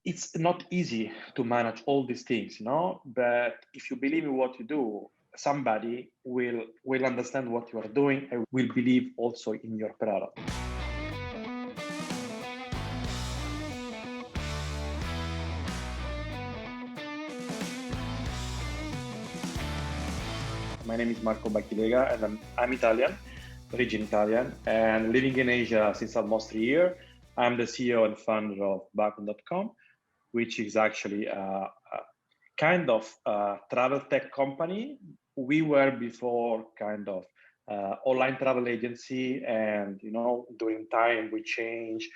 it's not easy to manage all these things, but if you believe in what you do, somebody will understand what you are doing and will believe also in your product. My name is Marco Bacchilega, and I'm Italian, origin Italian, and living in Asia since almost 3 years. I'm the CEO and founder of Bakuun.com, which is actually a kind of travel tech company. We were before kind of online travel agency, and during time we changed.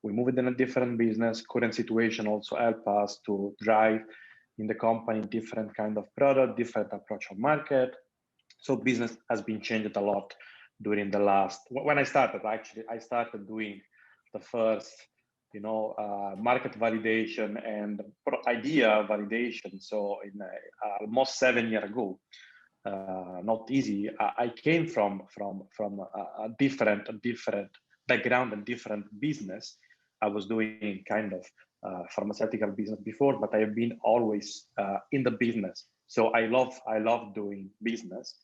We moved in a different business. Current situation also helped us to drive in the company different kind of product, different approach of market. So business has been changed a lot during the last. When I started, actually, I started doing the first, market validation and idea validation. So in almost 7 years ago, not easy. I came from a different background and different business. I was doing kind of pharmaceutical business before, but I have been always in the business. So I love doing business,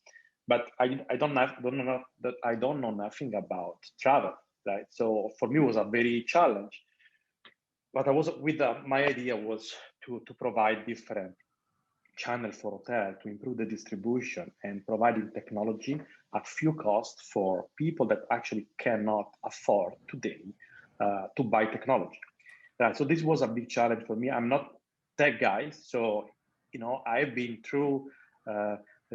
but I don't know nothing about travel, right? So for me, it was a very challenge. But I was with my idea was to provide different channel for hotel to improve the distribution and providing technology at few costs for people that actually cannot afford today to buy technology. Right. So this was a big challenge for me. I'm not tech guy, so I've been through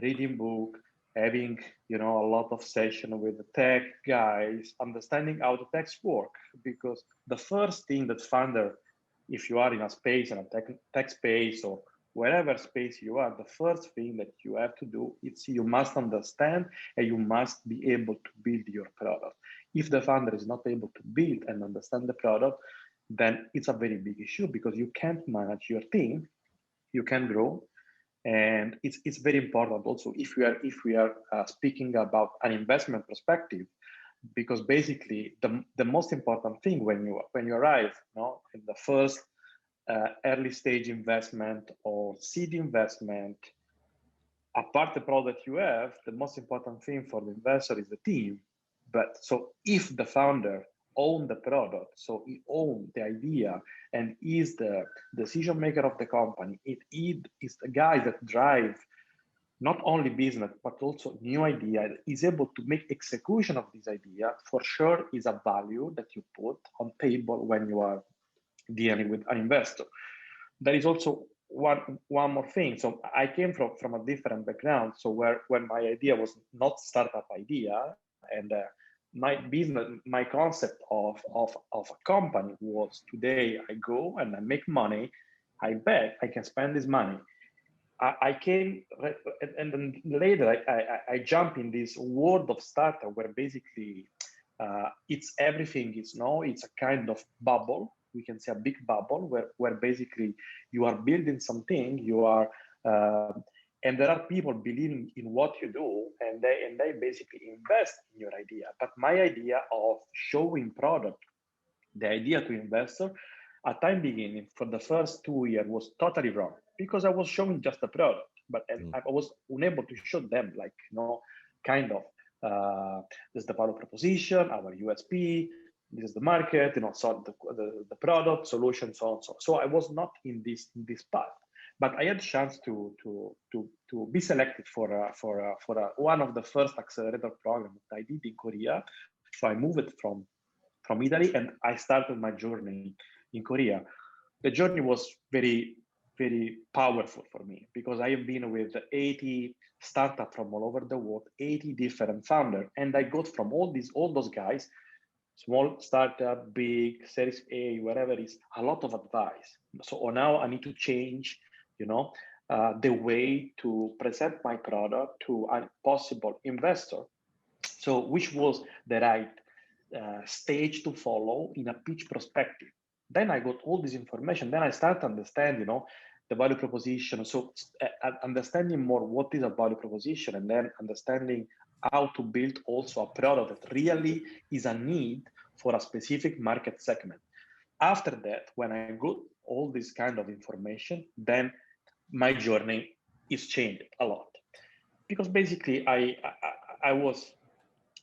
reading book, having a lot of session with the tech guys, understanding how the techs work. Because the first thing that founder, if you are in a space, in a tech space or wherever space you are, the first thing that you have to do is you must understand and you must be able to build your product. If the founder is not able to build and understand the product, then it's a very big issue because you can't manage your team, you can grow, and it's very important also if we are speaking about an investment perspective, because basically the most important thing when you arrive, in the first early stage investment or seed investment, apart the product you have, the most important thing for the investor is the team. But so if the founder own the product, so he owns the idea and is the decision maker of the company, it is the guy that drive not only business but also new idea, is able to make execution of this idea, for sure is a value that you put on table when you are dealing with an investor. There is also one more thing. So I came from a different background. So when my idea was not startup idea, and my concept of a company was, today I go and I make money, I bet I can spend this money. I came, and then later I jump in this world of startup where basically it's everything is it's a kind of bubble. We can say a big bubble where basically you are building something, you are and there are people believing in what you do, and they basically invest in your idea. But my idea of showing product, the idea to investor, at time beginning for the first 2 years was totally wrong, because I was showing just the product, but I was unable to show them kind of this is the value proposition, our USP, this is the market, so the product, solution, so on. So I was not in this path. But I had a chance to be selected for one of the first accelerator programs that I did in Korea. So I moved from Italy and I started my journey in Korea. The journey was very, very powerful for me because I have been with 80 startups from all over the world, 80 different founders, and I got from all those guys, small startup, big, Series A, whatever it is, a lot of advice. So now I need to change the way to present my product to a possible investor. So which was the right stage to follow in a pitch perspective. Then I got all this information. Then I start to understand, the value proposition. So understanding more what is a value proposition, and then understanding how to build also a product that really is a need for a specific market segment. After that, when I all this kind of information, then my journey is changed a lot, because basically I was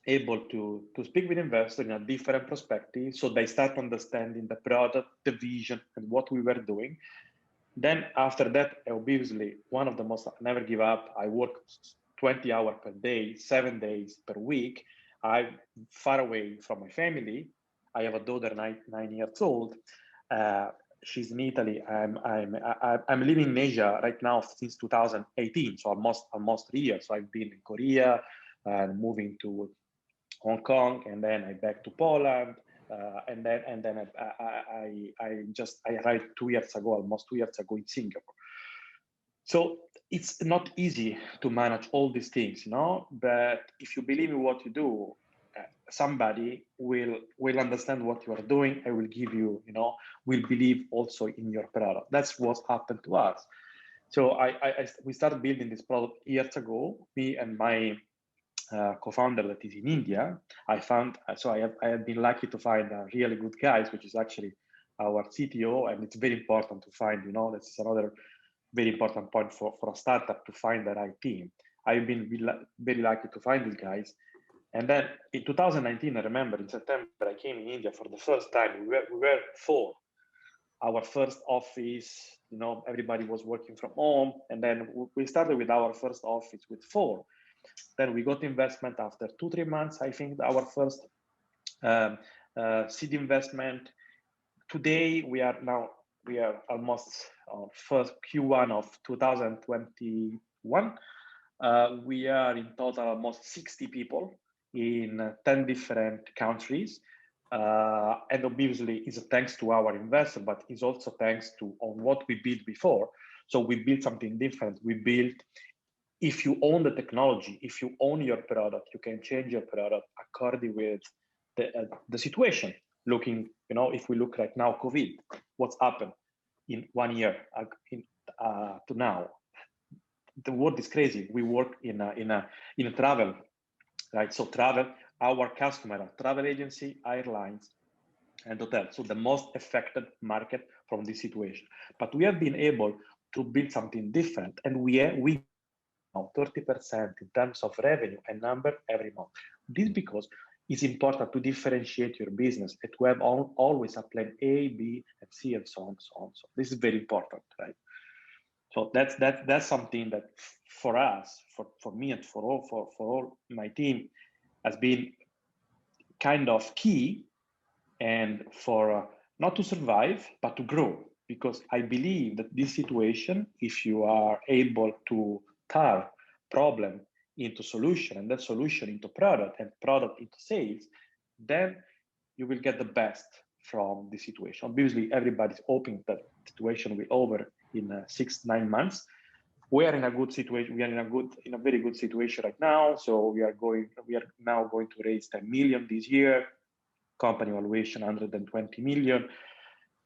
able to speak with investors in a different perspective, so they start understanding the product, the vision, and what we were doing. Then after that, obviously, one of the most, never give up. I work 20 hours per day, 7 days per week. I'm far away from my family. I have a daughter, 9 years old. She's in Italy. I'm living in Asia right now since 2018, so almost 3 years. So I've been in Korea and moving to Hong Kong, and then I back to Poland, and then I arrived 2 years ago, almost 2 years ago, in Singapore. So it's not easy to manage all these things, but if you believe in what you do, somebody will understand what you are doing and will give you, will believe also in your product. That's what happened to us. So we started building this product years ago, me and my co-founder that is in India. I have been lucky to find really good guys, which is actually our CTO, and it's very important to find, this is another very important point for a startup, to find the right team. I've been very lucky to find these guys. And then in 2019, I remember in September, I came in India for the first time. We were 4. Our first office, everybody was working from home. And then we started with our first office with 4. Then we got investment after 2-3 months. I think our first seed investment. Today we are almost first Q1 of 2021. We are in total almost 60 people in 10 different countries. And obviously it's thanks to our investor, but it's also thanks to on what we built before. So we built something different. We built, if you own the technology, if you own your product, you can change your product according with the situation. Looking, if we look right now, COVID, what's happened in 1 year to now? The world is crazy. We work in a travel, right? So travel, our customer are travel agency, airlines, and hotels. So the most affected market from this situation. But we have been able to build something different, and we 30% in terms of revenue and number every month. This because it's important to differentiate your business and to have always a plan A, B, and C, and so on, so on. So this is very important, right? So that's something that for us, for me, and for all my team, has been kind of key, and for not to survive but to grow. Because I believe that this situation, if you are able to turn problem into solution, and that solution into product, and product into sales, then you will get the best from the situation. Obviously, everybody's hoping that the situation will be over in 6-9 months. We are in a good situation. We are in a very good situation right now. So we are now going to raise 10 million this year. Company valuation 120 million.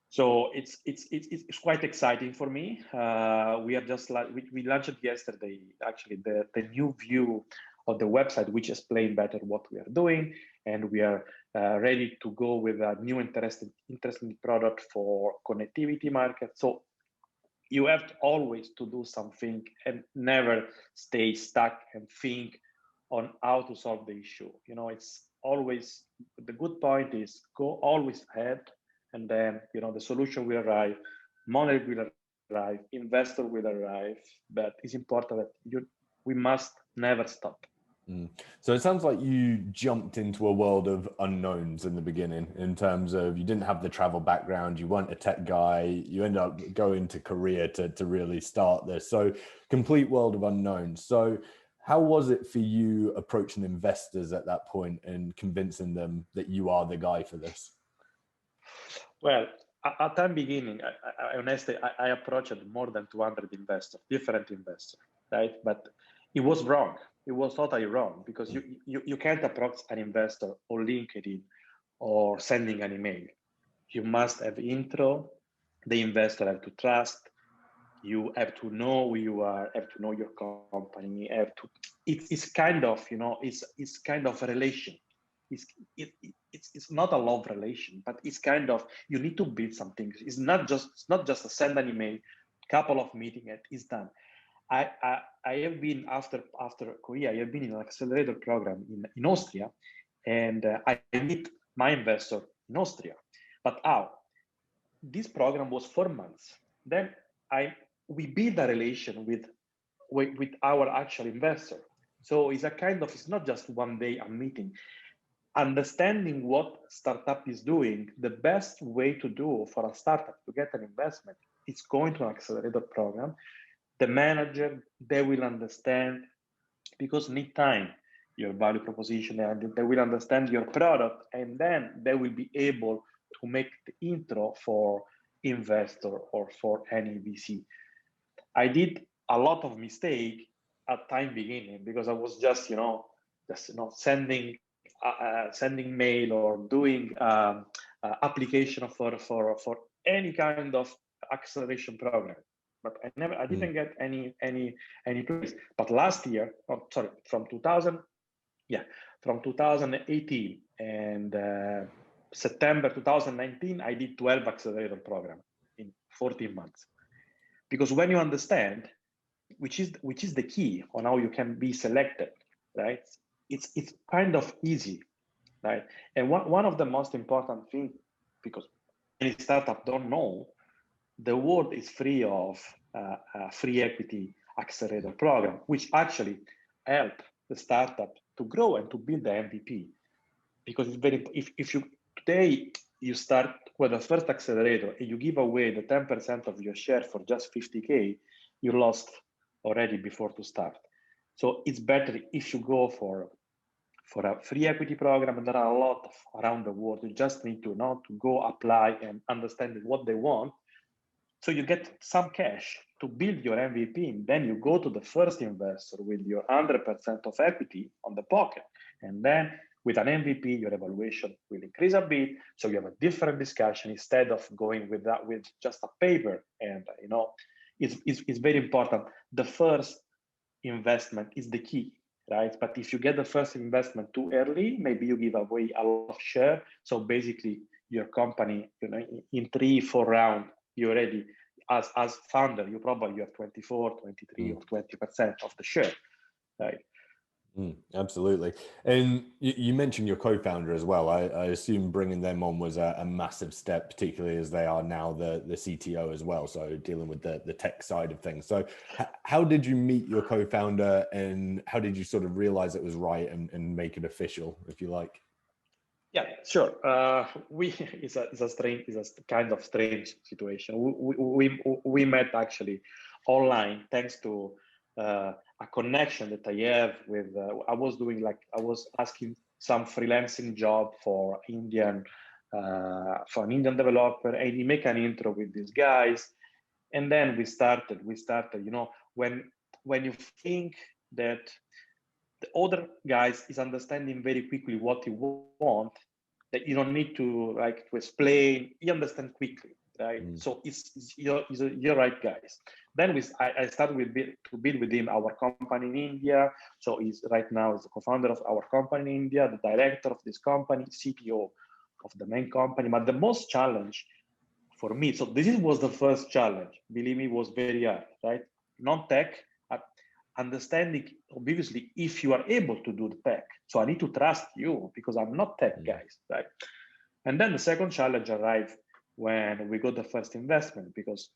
So it's quite exciting for me. We are just like we launched yesterday, actually, the new view of the website, which explains better what we are doing, and we are ready to go with a new interesting product for connectivity market. So you have to always to do something and never stay stuck and think on how to solve the issue. It's always, the good point is go always ahead. And then, the solution will arrive, money will arrive, investor will arrive. But it's important that we must never stop. So it sounds like you jumped into a world of unknowns in the beginning, in terms of you didn't have the travel background, you weren't a tech guy, you ended up going to Korea to really start this. So complete world of unknowns. So how was it for you approaching investors at that point and convincing them that you are the guy for this? Well, at the beginning, I honestly, I approached more than 200 investors, different investors, right? But it was wrong. It was totally wrong, because you can't approach an investor on LinkedIn or sending an email. You must have intro. The investor have to trust. You have to know who you are. Have to know your company. It's kind of it's kind of a relation. it's not a love relation, but it's kind of, you need to build something. It's not just a send an email, couple of meetings, and it's done. I have been after Korea, I have been in an accelerator program in Austria, and I meet my investor in Austria. But how? This program was 4 months. Then we build a relation with our actual investor. So it's a kind of, it's not just one day a meeting. Understanding what startup is doing, the best way to do for a startup to get an investment is going to an accelerator program. The manager, they will understand, because need time, your value proposition, and they will understand your product, and then they will be able to make the intro for investor or for any VC. I did a lot of mistake at time beginning, because I was just sending mail or doing application for any kind of acceleration program, but I didn't get any place. But last year, from 2018 and September 2019, I did 12 accelerator program in 14 months. Because when you understand, which is the key on how you can be selected, right? It's kind of easy, right? And one of the most important things, because any startup don't know, the world is free of free equity accelerator program, which actually help the startup to grow and to build the MVP. Because it's very, if you today you start with the first accelerator and you give away the 10% of your share for just 50K, you lost already before to start. So it's better if you go for a free equity program, and there are a lot around the world. You just need to know to go apply and understand what they want. So you get some cash to build your MVP, and then you go to the first investor with your 100% of equity on the pocket. And then with an MVP, your evaluation will increase a bit. So you have a different discussion instead of going with just a paper. And it's very important. The first investment is the key, right? But if you get the first investment too early, maybe you give away a lot of share. So basically your company, in 3-4 rounds, you already, as founder, you have 24, 23 or 20% of the share, right? Absolutely. And you mentioned your co-founder as well. I assume bringing them on was a massive step, particularly as they are now the CTO as well. So dealing with the tech side of things. So how did you meet your co-founder, and how did you sort of realize it was right and make it official, if you like? Yeah, sure. It's a kind of strange situation. We met actually online thanks to a connection that I have with. I was asking some freelancing job for an Indian developer, and he make an intro with these guys, and then we started. When you think that the other guys is understanding very quickly what you want, that you don't need to explain, you understand quickly, right? So you're right, guys. Then I started to build with him our company in India. So he's right now is the co-founder of our company in India, the director of this company, CTO of the main company. But the most challenge for me, so this was the first challenge, believe me, was very hard, right? Non-tech, understanding obviously if you are able to do the tech. So I need to trust you because I'm not tech guys, right? And then the second challenge arrived when we got the first investment, because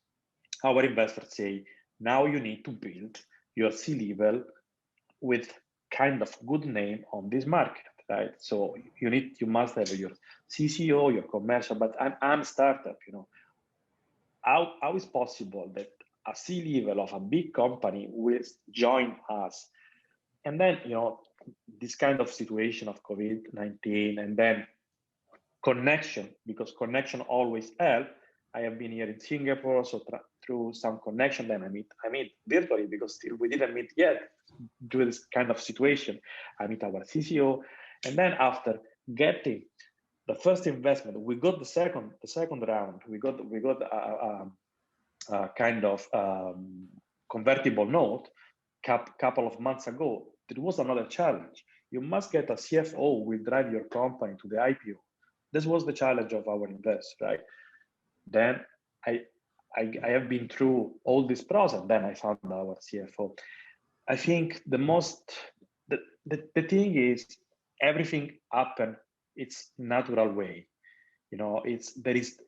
our investors say, now you need to build your C-level with kind of good name on this market, right? So you must have your CCO, your commercial, but I'm a startup, How is possible that a C-level of a big company will join us? And then, this kind of situation of COVID-19, and then connection, because connection always helps. I have been here in Singapore, so through some connection, then I meet virtually, because still we didn't meet yet due to this kind of situation. I meet our CCO, and then after getting the first investment, we got the second round. We got a kind of convertible note couple of months ago. It was another challenge, You must get a CFO who will drive your company to the IPO. This was the challenge of our investors, right? Then I have been through all this process. Then I found our CFO. I think the thing is everything happen. It's natural way. There is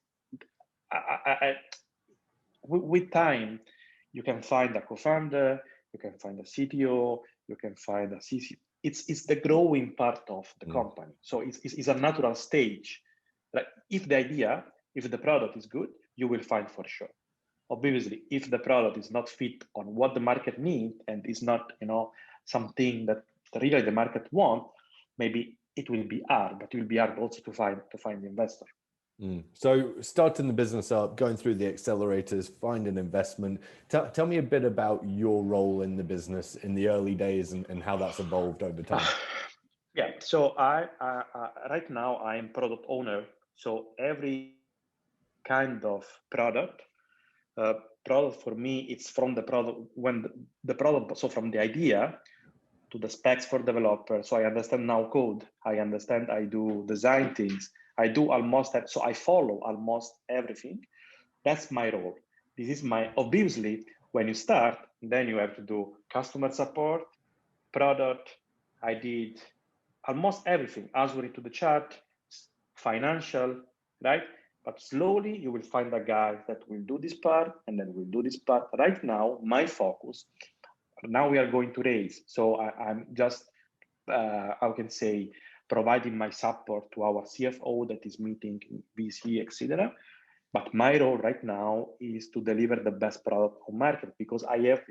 with time you can find a co-founder, you can find a CTO, you can find a CC. It's the growing part of the company. So it's a natural stage. Like if the product is good, you will find for sure. Obviously, if the product is not fit on what the market needs and is not, something that really the market want, maybe it will be hard, but it will be hard also to find the investor. So starting the business up, going through the accelerators, finding investment. Tell me a bit about your role in the business in the early days and how that's evolved over time. Yeah, so I right now I'm product owner. So every kind of product for me, it's from the product the product. So from the idea to the specs for developer. So I understand now code. I understand. I do design things. I do almost that. So I follow almost everything. That's my role. This is obviously when you start, then you have to do customer support, product. I did almost everything, answering to the chat, financial, right? But slowly you will find a guy that will do this part and then will do this part. Right now, my focus, now we are going to raise. So I'm just, I can say, providing my support to our CFO that is meeting VC, etc. But my role right now is to deliver the best product on market because I have,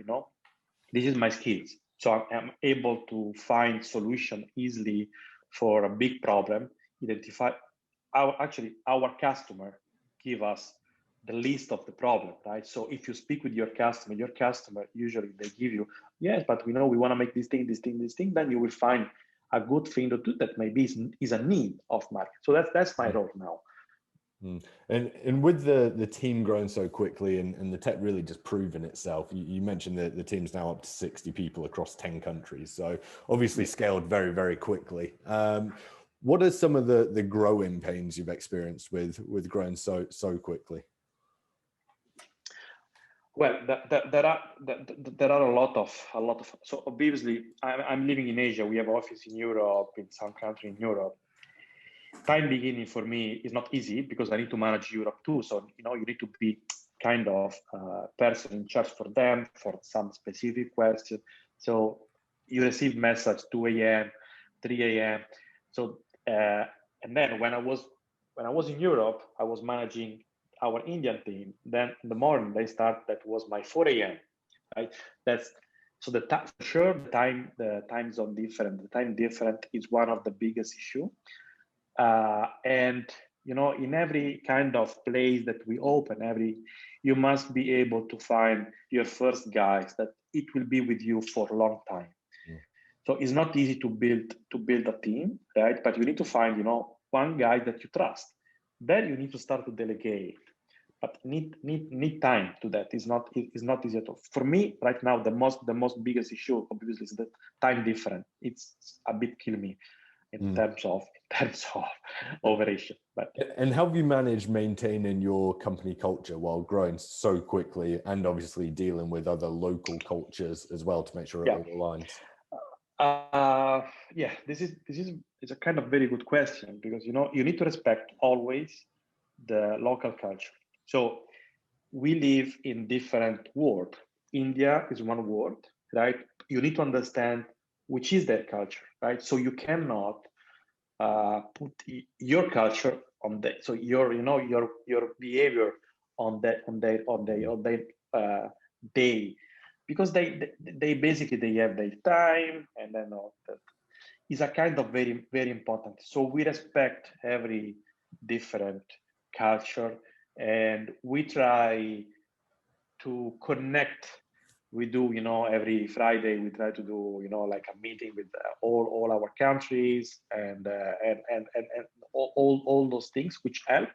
this is my skills. So I'm able to find solution easily for a big problem, identify our customer give us the list of the problem, right? So if you speak with your customer usually they give you, yes, but we want to make this thing, then you will find a good thing to do that maybe is a need of market. So that's my role now. And with the team growing so quickly and the tech really just proving itself, you mentioned that the team's now up to 60 people across 10 countries. So obviously scaled very, very quickly. What are some of the growing pains you've experienced with growing so quickly? Well, there are a lot of. So obviously, I'm living in Asia. We have office in Europe, in some country in Europe. Time beginning for me is not easy because I need to manage Europe too. So you need to be kind of person in charge for them for some specific question. So you receive message 2 a.m., 3 a.m. So and then when I was in Europe, I was managing our Indian team. Then in the morning they start. That was my 4 a.m. Right. That's so the for sure the time zone different. The time different is one of the biggest issue. And in every kind of place that we open, you must be able to find your first guys that it will be with you for a long time. So it's not easy to build a team, right? But you need to find one guy that you trust. Then you need to start to delegate, but need time to that. It's not easy at all. For me right now, the most biggest issue obviously is that time different. It's a bit kill me. In terms of operation. And how have you managed maintaining your company culture while growing so quickly and obviously dealing with other local cultures as well to make sure it all aligns? This is a kind of very good question because you need to respect always the local culture. So we live in different world. India is one world, right? You need to understand which is their culture, right? So you cannot put your culture on that. So your behavior on their day, because they basically they have their time, and then that is a kind of very, very important. So we respect every different culture, and we try to connect. We do, every Friday we try to do, like a meeting with all our countries and all those things which help.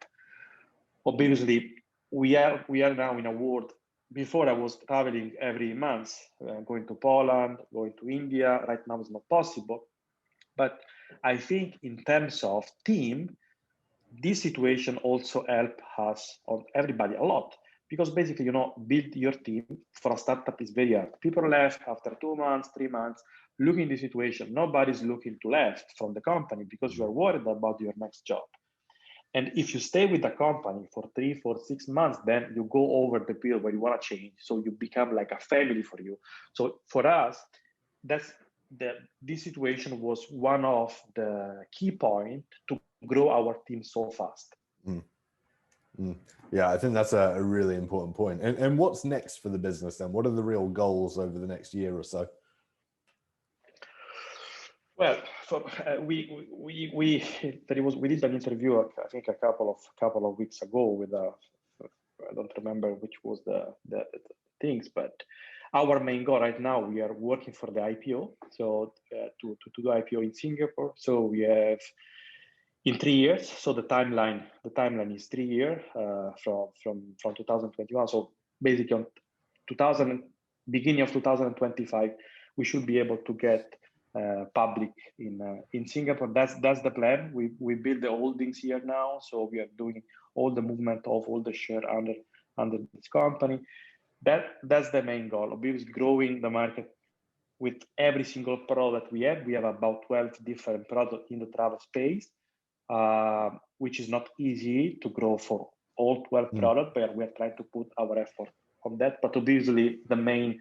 Obviously, we are now in a world. Before I was traveling every month, going to Poland, going to India. Right now it's not possible. But I think in terms of team, this situation also helped us on everybody a lot, because basically, build your team for a startup is very hard. People left after 2 months, 3 months. Look in the situation. Nobody's looking to left from the company because you are worried about your next job. And if you stay with the company for 3, 4, 6 months, then you go over the period where you want to change. So you become like a family for you. So for us, this situation was one of the key points to grow our team so fast. Mm. Mm. Yeah, I think that's a really important point. And what's next for the business then? What are the real goals over the next year or so? Well, we did an interview, I think a couple of weeks ago with I don't remember which was the things, but our main goal right now, we are working for the IPO. So to do IPO in Singapore. So we have in 3 years. So the timeline is 3 years from 2021. So basically on beginning of 2025, we should be able to get public in Singapore. That's the plan. We build the holdings here now, so we are doing all the movement of all the share under this company. That's the main goal. Obviously, growing the market with every single product we have. We have about 12 different products in the travel space, which is not easy to grow for all 12 products, but we are trying to put our effort on that. But obviously, the main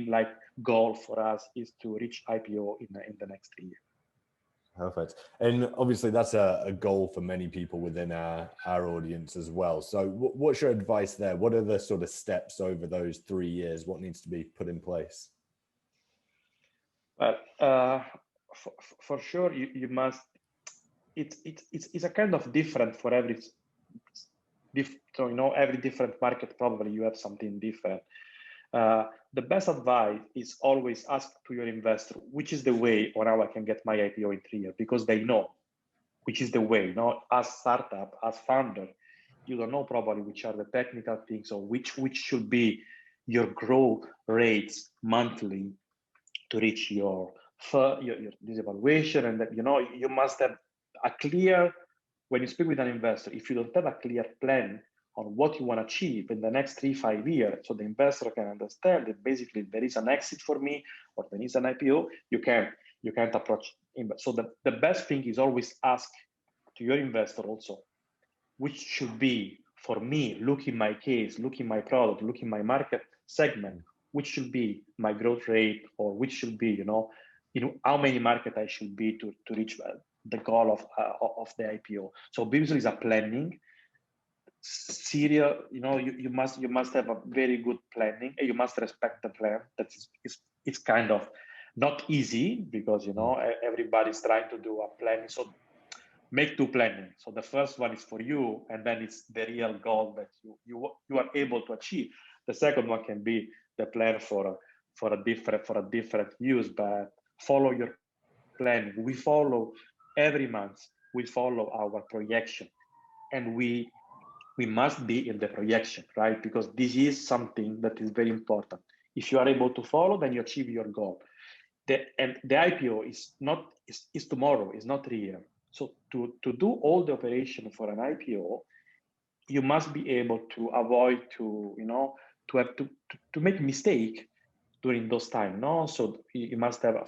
like goal for us is to reach IPO in the next 3 years. Perfect. And obviously that's a goal for many people within our audience as well. So what's your advice there? What are the sort of steps over those 3 years? What needs to be put in place? Well, for sure, you must. It's a kind of different for every. So every different market probably you have something different. The best advice is always ask to your investor, which is the way or how I can get my IPO in 3 years, because they know which is the way. As startup, as founder, you don't know probably which are the technical things or which should be your growth rates monthly to reach your this evaluation. And that you must have a clear, when you speak with an investor, if you don't have a clear plan on what you want to achieve in the next 3-5 years, so the investor can understand that basically there is an exit for me or there is an IPO, you can't approach. So the best thing is always ask to your investor also, which should be for me, look in my case, look in my product, look in my market segment, which should be my growth rate, or which should be, how many market I should be to reach the goal of the IPO. So basically, is a planning. Serial, you must have a very good planning, and you must respect the plan. It's kind of not easy because everybody's trying to do a planning. So make 2 planning. So the first one is for you, and then it's the real goal that you are able to achieve. The second one can be the plan for a different use, but follow your planning. We follow every month. We follow our projection, and we must be in the projection, right? Because this is something that is very important. If you are able to follow, then you achieve your goal. And the IPO is tomorrow, is not 3 years. So to do all the operation for an IPO, you must be able to avoid to make mistake during those time. So you must have a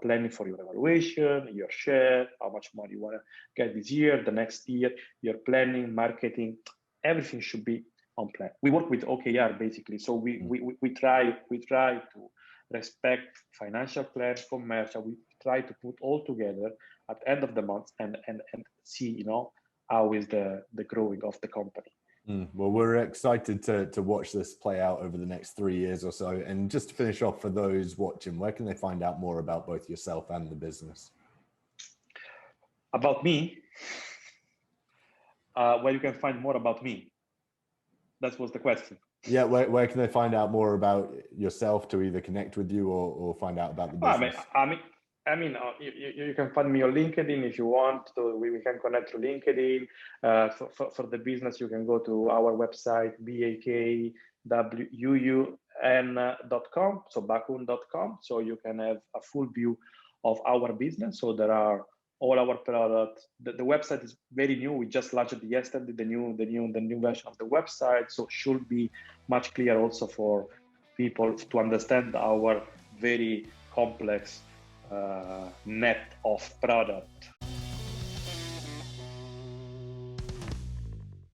planning for your evaluation, your share, how much money you want to get this year, the next year, your planning, marketing, everything should be on plan. We work with OKR basically, so we try to respect financial plan, commercial. We try to put all together at the end of the month and see how is the growing of the company. Well, we're excited to watch this play out over the next 3 years or so. And just to finish off, for those watching, where can they find out more about both yourself and the business? About me? Where you can find more about me? That was the question. Yeah, where can they find out more about yourself to either connect with you or find out about the business? You can find me on LinkedIn if you want. So we can connect through LinkedIn. For the business, you can go to our website, bakuun.com, so bakuun.com. So you can have a full view of our business. So there are all our products. The website is very new. We just launched it yesterday, the new version of the website. So should be much clearer also for people to understand our very complex net of product